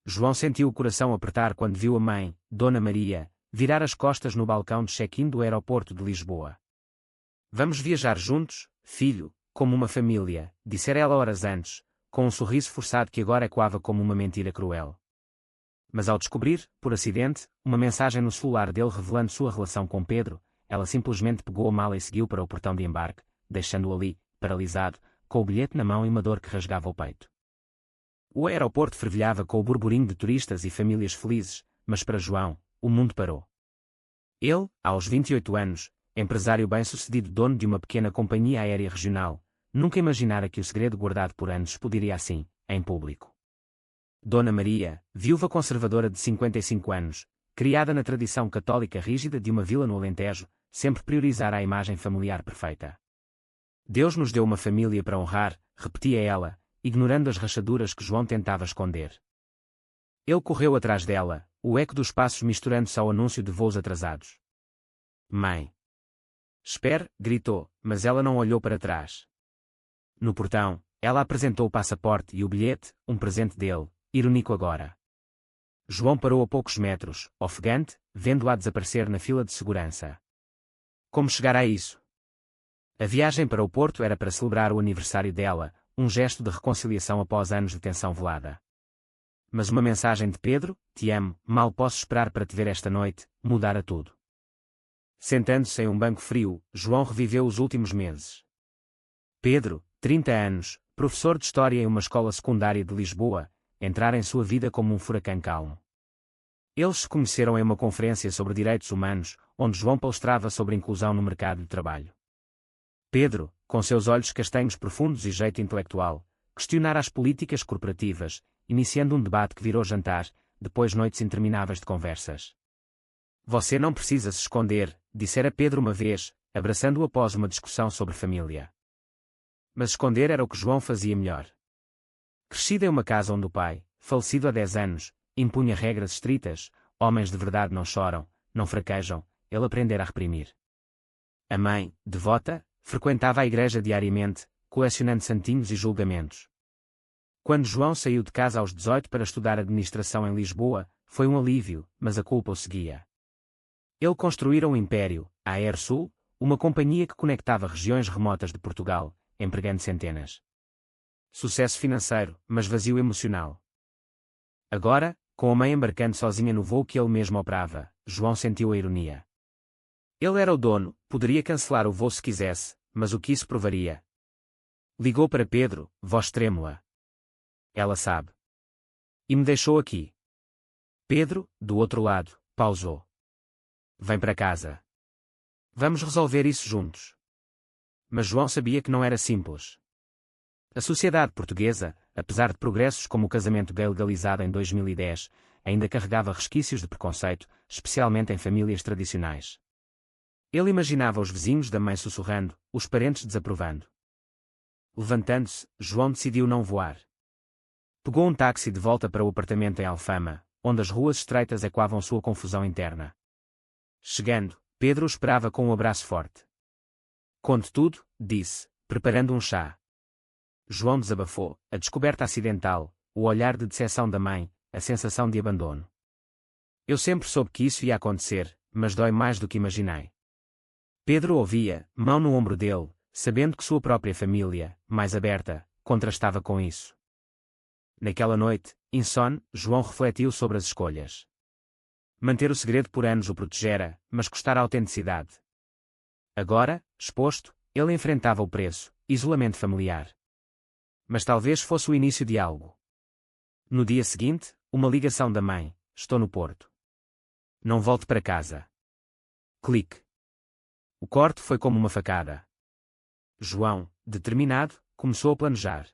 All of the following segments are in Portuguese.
João sentiu o coração apertar quando viu a mãe, Dona Maria, virar as costas no balcão de check-in do aeroporto de Lisboa. Vamos viajar juntos, filho, como uma família, dissera ela horas antes, com um sorriso forçado que agora ecoava como uma mentira cruel. Mas ao descobrir, por acidente, uma mensagem no celular dele revelando sua relação com Pedro, ela simplesmente pegou a mala e seguiu para o portão de embarque, deixando-o ali, paralisado, com o bilhete na mão e uma dor que rasgava o peito. O aeroporto fervilhava com o burburinho de turistas e famílias felizes, mas para João, o mundo parou. Ele, aos 28 anos, empresário bem-sucedido dono de uma pequena companhia aérea regional, nunca imaginara que o segredo guardado por anos explodiria assim, em público. Dona Maria, viúva conservadora de 55 anos, criada na tradição católica rígida de uma vila no Alentejo, sempre priorizara a imagem familiar perfeita. Deus nos deu uma família para honrar, repetia ela, ignorando as rachaduras que João tentava esconder. Ele correu atrás dela, o eco dos passos misturando-se ao anúncio de voos atrasados. Mãe! Espere, gritou, mas ela não olhou para trás. No portão, ela apresentou o passaporte e o bilhete, um presente dele, irônico agora. João parou a poucos metros, ofegante, vendo-a desaparecer na fila de segurança. Como chegar a isso? A viagem para o Porto era para celebrar o aniversário dela, um gesto de reconciliação após anos de tensão velada. Mas uma mensagem de Pedro, te amo, mal posso esperar para te ver esta noite, mudara tudo. Sentando-se em um banco frio, João reviveu os últimos meses. Pedro, 30 anos, professor de História em uma escola secundária de Lisboa, entrara em sua vida como um furacão calmo. Eles se conheceram em uma conferência sobre direitos humanos, onde João palestrava sobre inclusão no mercado de trabalho. Pedro, com seus olhos castanhos profundos e jeito intelectual, questionara as políticas corporativas, iniciando um debate que virou jantar, depois noites intermináveis de conversas. Você não precisa se esconder, dissera Pedro uma vez, abraçando-o após uma discussão sobre família. Mas esconder era o que João fazia melhor. Crescido em uma casa onde o pai, falecido há 10 anos, impunha regras estritas, homens de verdade não choram, não fraquejam, ele aprendera a reprimir. A mãe, devota, frequentava a igreja diariamente, colecionando santinhos e julgamentos. Quando João saiu de casa aos 18 para estudar administração em Lisboa, foi um alívio, mas a culpa o seguia. Ele construíra um império, a Airsul, uma companhia que conectava regiões remotas de Portugal, empregando centenas. Sucesso financeiro, mas vazio emocional. Agora, com a mãe embarcando sozinha no voo que ele mesmo operava, João sentiu a ironia. Ele era o dono, poderia cancelar o voo se quisesse, mas o que isso provaria? Ligou para Pedro, voz trêmula. Ela sabe. E me deixou aqui. Pedro, do outro lado, pausou. Vem para casa. Vamos resolver isso juntos. Mas João sabia que não era simples. A sociedade portuguesa, apesar de progressos como o casamento gay legalizado em 2010, ainda carregava resquícios de preconceito, especialmente em famílias tradicionais. Ele imaginava os vizinhos da mãe sussurrando, os parentes desaprovando. Levantando-se, João decidiu não voar. Pegou um táxi de volta para o apartamento em Alfama, onde as ruas estreitas ecoavam sua confusão interna. Chegando, Pedro o esperava com um abraço forte. Conte tudo, disse, preparando um chá. João desabafou, a descoberta acidental, o olhar de decepção da mãe, a sensação de abandono. Eu sempre soube que isso ia acontecer, mas dói mais do que imaginei. Pedro ouvia, mão no ombro dele, sabendo que sua própria família, mais aberta, contrastava com isso. Naquela noite, insone, João refletiu sobre as escolhas. Manter o segredo por anos o protegera, mas custara a autenticidade. Agora, exposto, ele enfrentava o preço, isolamento familiar. Mas talvez fosse o início de algo. No dia seguinte, uma ligação da mãe, estou no Porto. Não volte para casa. Clique. O corte foi como uma facada. João, determinado, começou a planejar.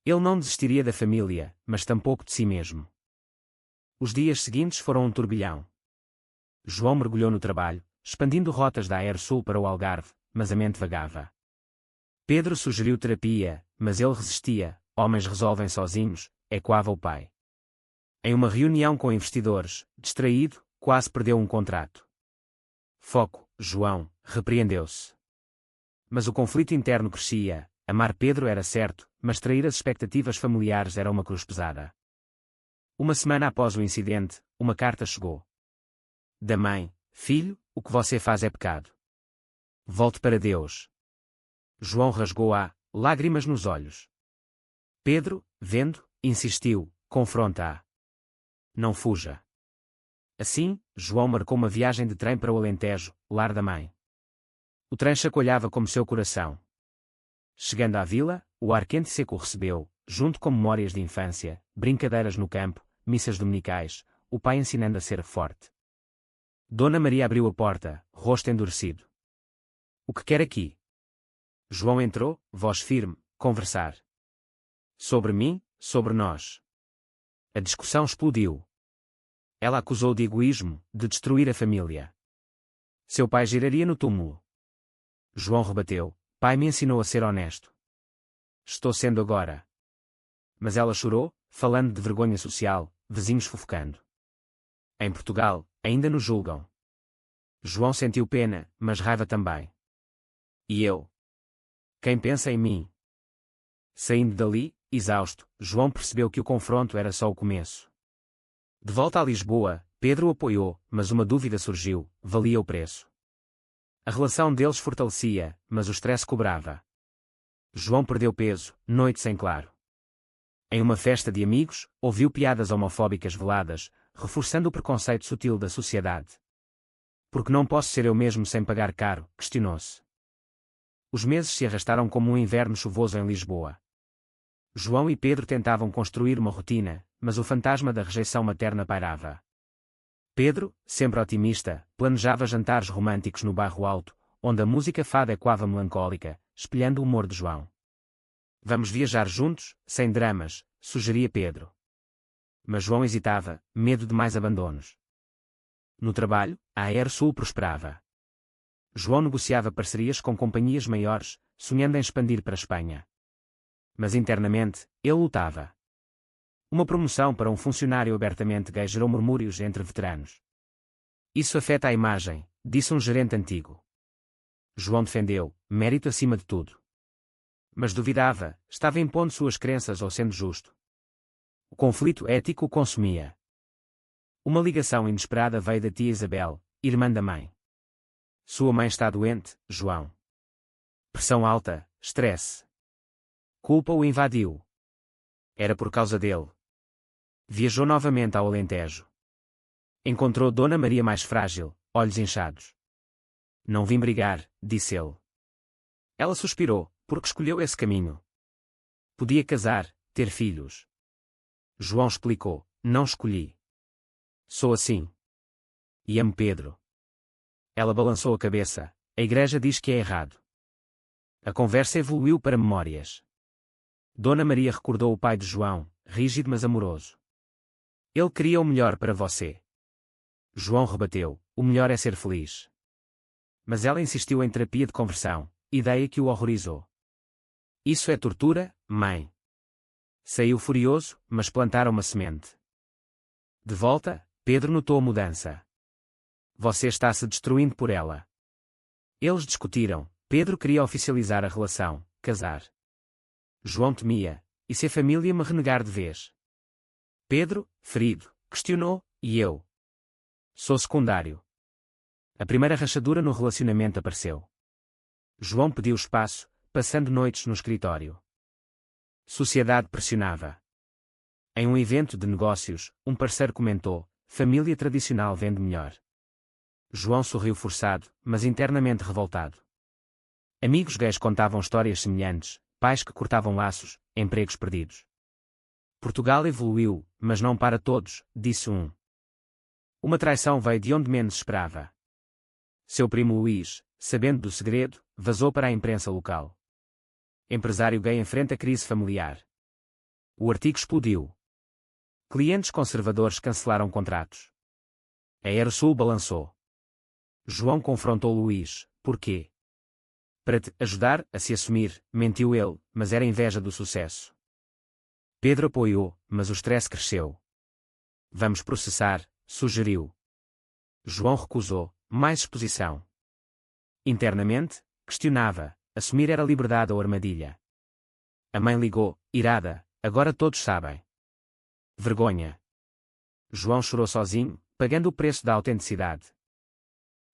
Ele não desistiria da família, mas tampouco de si mesmo. Os dias seguintes foram um turbilhão. João mergulhou no trabalho, expandindo rotas da Airsul para o Algarve, mas a mente vagava. Pedro sugeriu terapia, mas ele resistia, homens resolvem sozinhos, ecoava o pai. Em uma reunião com investidores, distraído, quase perdeu um contrato. Foco, João, repreendeu-se. Mas o conflito interno crescia, amar Pedro era certo, mas trair as expectativas familiares era uma cruz pesada. Uma semana após o incidente, uma carta chegou. Da mãe: filho, o que você faz é pecado. Volte para Deus. João rasgou-a, lágrimas nos olhos. Pedro, vendo, insistiu: confronta-a. Não fuja. Assim, João marcou uma viagem de trem para o Alentejo, lar da mãe. O trem chacoalhava como seu coração. Chegando à vila, o ar quente e seco o recebeu, junto com memórias de infância, brincadeiras no campo, missas dominicais, o pai ensinando a ser forte. Dona Maria abriu a porta, rosto endurecido. O que quer aqui? João entrou, voz firme, conversar. Sobre mim, sobre nós. A discussão explodiu. Ela acusou de egoísmo, de destruir a família. Seu pai giraria no túmulo. João rebateu: pai me ensinou a ser honesto. Estou sendo agora. Mas ela chorou, falando de vergonha social, vizinhos fofocando. Em Portugal, ainda nos julgam. João sentiu pena, mas raiva também. E eu? Quem pensa em mim? Saindo dali, exausto, João percebeu que o confronto era só o começo. De volta a Lisboa, Pedro o apoiou, mas uma dúvida surgiu: valia o preço. A relação deles fortalecia, mas o stress cobrava. João perdeu peso, noites em claro. Em uma festa de amigos, ouviu piadas homofóbicas veladas, reforçando o preconceito sutil da sociedade. Porque não posso ser eu mesmo sem pagar caro? Questionou-se. Os meses se arrastaram como um inverno chuvoso em Lisboa. João e Pedro tentavam construir uma rotina, mas o fantasma da rejeição materna pairava. Pedro, sempre otimista, planejava jantares românticos no bairro alto, onde a música fada ecoava melancólica, espelhando o humor de João. Vamos viajar juntos, sem dramas, sugeria Pedro. Mas João hesitava, medo de mais abandonos. No trabalho, a Aerosul prosperava. João negociava parcerias com companhias maiores, sonhando em expandir para a Espanha. Mas internamente, ele lutava. Uma promoção para um funcionário abertamente gay gerou murmúrios entre veteranos. Isso afeta a imagem, disse um gerente antigo. João defendeu: mérito acima de tudo. Mas duvidava, estava impondo suas crenças ou sendo justo. O conflito ético o consumia. Uma ligação inesperada veio da tia Isabel, irmã da mãe. Sua mãe está doente, João. Pressão alta, estresse. Culpa o invadiu. Era por causa dele. Viajou novamente ao Alentejo. Encontrou Dona Maria mais frágil, olhos inchados. Não vim brigar, disse ele. Ela suspirou, porque escolheu esse caminho. Podia casar, ter filhos. João explicou: não escolhi. Sou assim. E amo Pedro. Ela balançou a cabeça: a igreja diz que é errado. A conversa evoluiu para memórias. Dona Maria recordou o pai de João, rígido mas amoroso. Ele queria o melhor para você. João rebateu: o melhor é ser feliz. Mas ela insistiu em terapia de conversão, ideia que o horrorizou. Isso é tortura, mãe. Saiu furioso, mas plantaram uma semente. De volta, Pedro notou a mudança. Você está se destruindo por ela. Eles discutiram. Pedro queria oficializar a relação, casar. João temia: e se a família me renegar de vez? Pedro, ferido, questionou: e eu? Sou secundário. A primeira rachadura no relacionamento apareceu. João pediu espaço, passando noites no escritório. Sociedade pressionava. Em um evento de negócios, um parceiro comentou: família tradicional vende melhor. João sorriu forçado, mas internamente revoltado. Amigos gays contavam histórias semelhantes, pais que cortavam laços, empregos perdidos. Portugal evoluiu, mas não para todos, disse um. Uma traição veio de onde menos esperava. Seu primo Luís, sabendo do segredo, vazou para a imprensa local. Empresário gay enfrenta crise familiar. O artigo explodiu. Clientes conservadores cancelaram contratos. A Aerosul balançou. João confrontou Luís: porquê? Para te ajudar a se assumir, mentiu ele, mas era inveja do sucesso. Pedro apoiou, mas o stress cresceu. Vamos processar, sugeriu. João recusou: mais exposição. Internamente, questionava: assumir era liberdade ou armadilha? A mãe ligou, irada: agora todos sabem. Vergonha. João chorou sozinho, pagando o preço da autenticidade.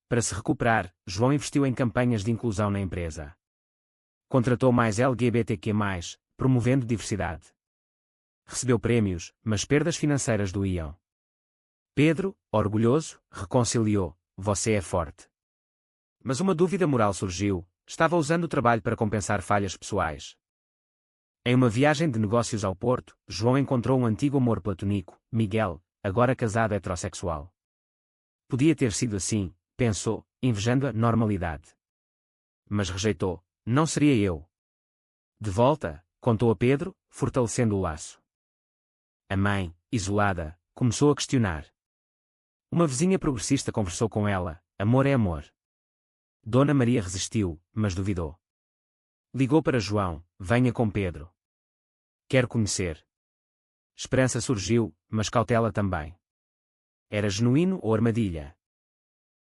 Para se recuperar, João investiu em campanhas de inclusão na empresa. Contratou mais LGBTQ+, promovendo diversidade. Recebeu prêmios, mas perdas financeiras doíam. Pedro, orgulhoso, reconciliou: "Você é forte." Mas uma dúvida moral surgiu: estava usando o trabalho para compensar falhas pessoais. Em uma viagem de negócios ao Porto, João encontrou um antigo amor platônico, Miguel, agora casado heterossexual. Podia ter sido assim, pensou, invejando a normalidade. Mas rejeitou: "Não seria eu." De volta, contou a Pedro, fortalecendo o laço. A mãe, isolada, começou a questionar. Uma vizinha progressista conversou com ela: "Amor é amor." Dona Maria resistiu, mas duvidou. Ligou para João: "Venha com Pedro. Quero conhecer." Esperança surgiu, mas cautela também. Era genuíno ou armadilha?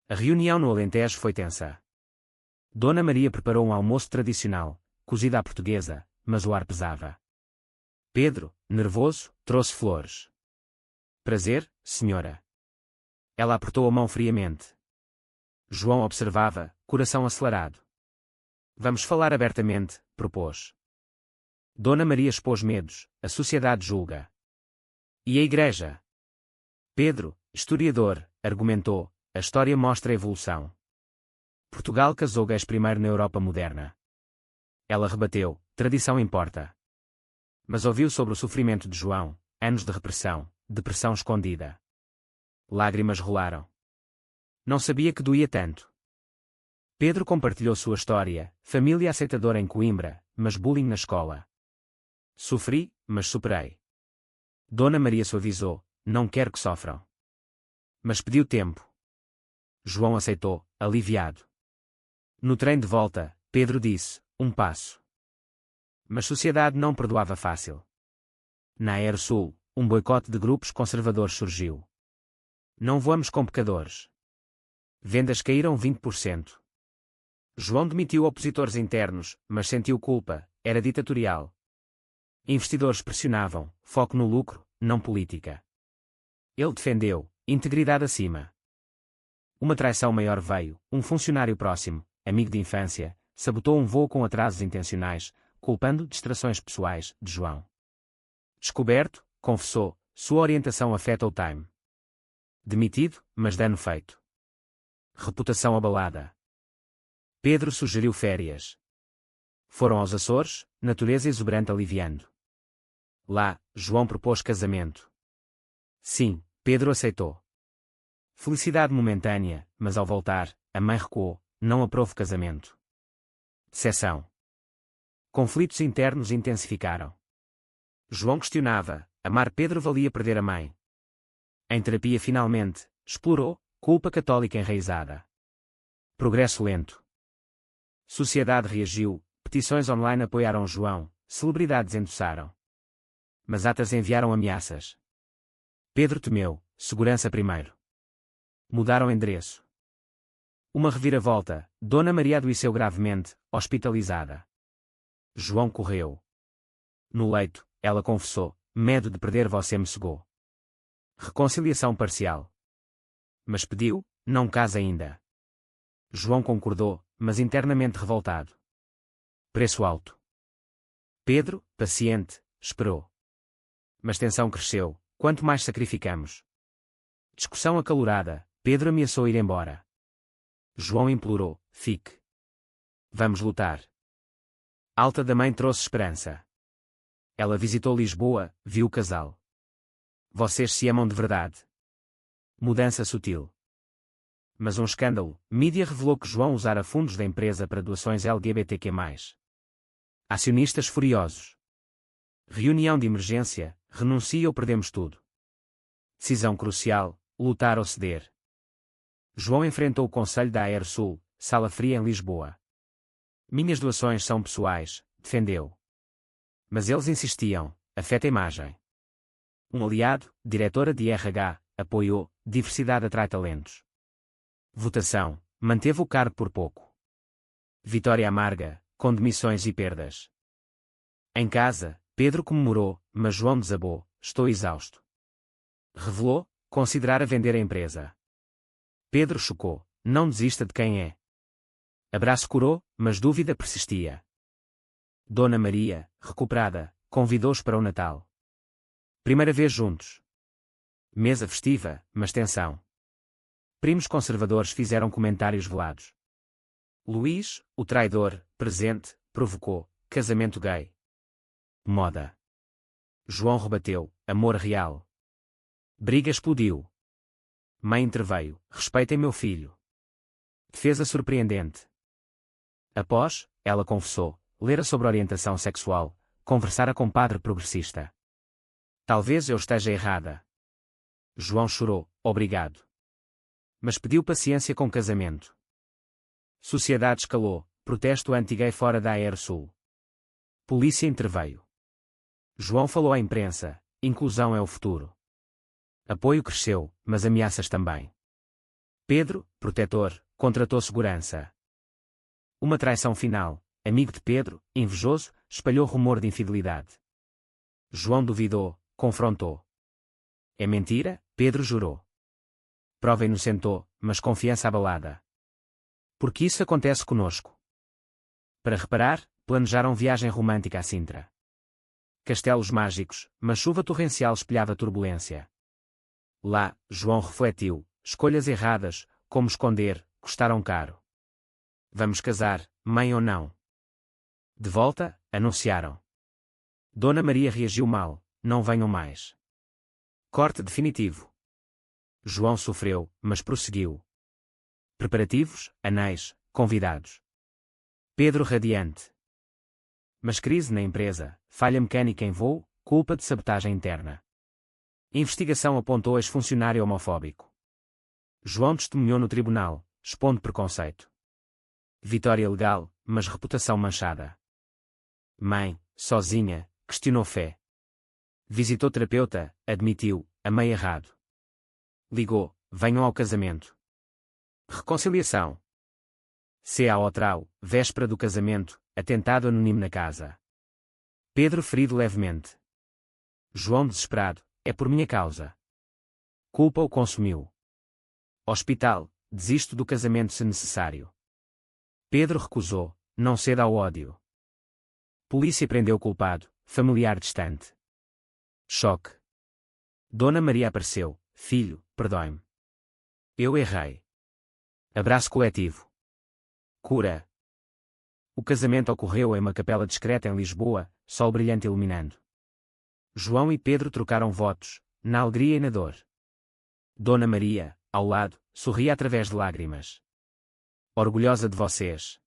A reunião no Alentejo foi tensa. Dona Maria preparou um almoço tradicional, cozida à portuguesa, mas o ar pesava. Pedro, nervoso, trouxe flores. "Prazer, senhora." Ela apertou a mão friamente. João observava, coração acelerado. "Vamos falar abertamente", propôs. Dona Maria expôs medos: "A sociedade julga." "E a igreja?" Pedro, historiador, argumentou: "A história mostra a evolução. Portugal casou gays primeiro na Europa moderna." Ela rebateu: "Tradição importa." Mas ouviu sobre o sofrimento de João, anos de repressão, depressão escondida. Lágrimas rolaram. Não sabia que doía tanto. Pedro compartilhou sua história: família aceitadora em Coimbra, mas bullying na escola. "Sofri, mas superei." Dona Maria suavizou: "Não quero que sofram." Mas pediu tempo. João aceitou, aliviado. No trem de volta, Pedro disse: "Um passo." Mas a sociedade não perdoava fácil. Na Aerosul, um boicote de grupos conservadores surgiu. "Não voamos com pecadores." Vendas caíram 20%. João demitiu opositores internos, mas sentiu culpa: era ditatorial. Investidores pressionavam: foco no lucro, não política. Ele defendeu: integridade acima. Uma traição maior veio: um funcionário próximo, amigo de infância, sabotou um voo com atrasos intencionais, culpando distrações pessoais de João. Descoberto, confessou: sua orientação afeta o time. Demitido, mas dano feito. Reputação abalada. Pedro sugeriu férias. Foram aos Açores, natureza exuberante aliviando. Lá, João propôs casamento. Sim, Pedro aceitou. Felicidade momentânea, mas ao voltar, a mãe recuou: não aprove casamento. Decepção. Conflitos internos intensificaram. João questionava: amar Pedro valia perder a mãe? Em terapia finalmente, explorou: culpa católica enraizada. Progresso lento. Sociedade reagiu, petições online apoiaram João, celebridades endossaram. Mas atas enviaram ameaças. Pedro temeu: segurança primeiro. Mudaram endereço. Uma reviravolta: Dona Maria adoeceu gravemente, hospitalizada. João correu. No leito, ela confessou: medo de perder você me cegou. Reconciliação parcial. Mas pediu: não casa ainda. João concordou, mas internamente revoltado. Preço alto. Pedro, paciente, esperou. Mas tensão cresceu: quanto mais sacrificamos? Discussão acalorada: Pedro ameaçou ir embora. João implorou: fique. Vamos lutar. Alta da mãe trouxe esperança. Ela visitou Lisboa, viu o casal. Vocês se amam de verdade. Mudança sutil. Mas um escândalo: mídia revelou que João usara fundos da empresa para doações LGBTQ+. Acionistas furiosos. Reunião de emergência: renuncia ou perdemos tudo. Decisão crucial: lutar ou ceder. João enfrentou o conselho da Aerosul, sala fria em Lisboa. Minhas doações são pessoais, defendeu. Mas eles insistiam: afeta a imagem. Um aliado, diretora de RH, apoiou: diversidade atrai talentos. Votação: manteve o cargo por pouco. Vitória amarga, com demissões e perdas. Em casa, Pedro comemorou, mas João desabou: estou exausto. Revelou: considerara vender a empresa. Pedro chocou. Não desista de quem é. Abraço curou, mas dúvida persistia. Dona Maria, recuperada, convidou-os para o Natal. Primeira vez juntos. Mesa festiva, mas tensão. Primos conservadores fizeram comentários velados. Luís, o traidor, presente, provocou, casamento gay. Moda. João rebateu, amor real. Briga explodiu. Mãe interveio, respeitem meu filho. Defesa surpreendente. Após, ela confessou, lera sobre orientação sexual, conversara com padre progressista. Talvez eu esteja errada. João chorou, obrigado. Mas pediu paciência com casamento. Sociedade escalou, protesto anti-gay fora da Aerosul. Polícia interveio. João falou à imprensa, inclusão é o futuro. Apoio cresceu, mas ameaças também. Pedro, protetor, contratou segurança. Uma traição final, amigo de Pedro, invejoso, espalhou rumor de infidelidade. João duvidou, confrontou. É mentira? Pedro jurou. Prova inocentou, mas confiança abalada. Porque isso acontece conosco. Para reparar, planejaram viagem romântica a Sintra. Castelos mágicos, mas chuva torrencial espelhava turbulência. Lá, João refletiu, escolhas erradas, como esconder, custaram caro. Vamos casar, mãe ou não? De volta, anunciaram. Dona Maria reagiu mal, não venham mais. Corte definitivo. João sofreu, mas prosseguiu. Preparativos, anéis, convidados. Pedro radiante. Mas crise na empresa, falha mecânica em voo, culpa de sabotagem interna. Investigação apontou ex-funcionário homofóbico. João testemunhou no tribunal, expondo preconceito. Vitória legal, mas reputação manchada. Mãe, sozinha, questionou fé. Visitou terapeuta, admitiu, amei errado. Ligou, venham ao casamento. Reconciliação. C.A.O. Trau, véspera do casamento, atentado anônimo na casa. Pedro ferido levemente. João desesperado, é por minha causa. Culpa o consumiu. Hospital, desisto do casamento se necessário. Pedro recusou, não ceda ao ódio. Polícia prendeu o culpado, familiar distante. Choque. Dona Maria apareceu, filho, perdoe-me. Eu errei. Abraço coletivo. Cura. O casamento ocorreu em uma capela discreta em Lisboa, sol brilhante iluminando. João e Pedro trocaram votos, na alegria e na dor. Dona Maria, ao lado, sorria através de lágrimas. Orgulhosa de vocês.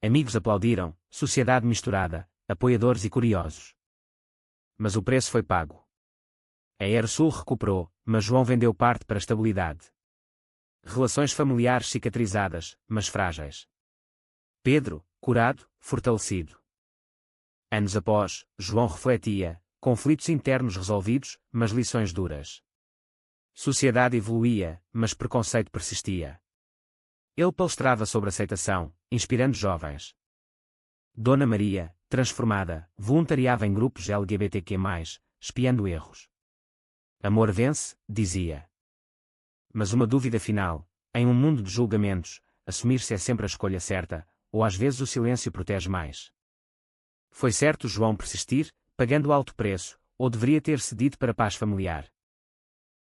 Amigos aplaudiram, sociedade misturada, apoiadores e curiosos. Mas o preço foi pago. A Aerosul recuperou, mas João vendeu parte para a estabilidade. Relações familiares cicatrizadas, mas frágeis. Pedro, curado, fortalecido. Anos após, João refletia, conflitos internos resolvidos, mas lições duras. Sociedade evoluía, mas preconceito persistia. Ele palestrava sobre aceitação, inspirando jovens. Dona Maria, transformada, voluntariava em grupos LGBTQ+, espiando erros. Amor vence, dizia. Mas uma dúvida final, em um mundo de julgamentos, assumir-se é sempre a escolha certa, ou às vezes o silêncio protege mais. Foi certo João persistir, pagando alto preço, ou deveria ter cedido para a paz familiar?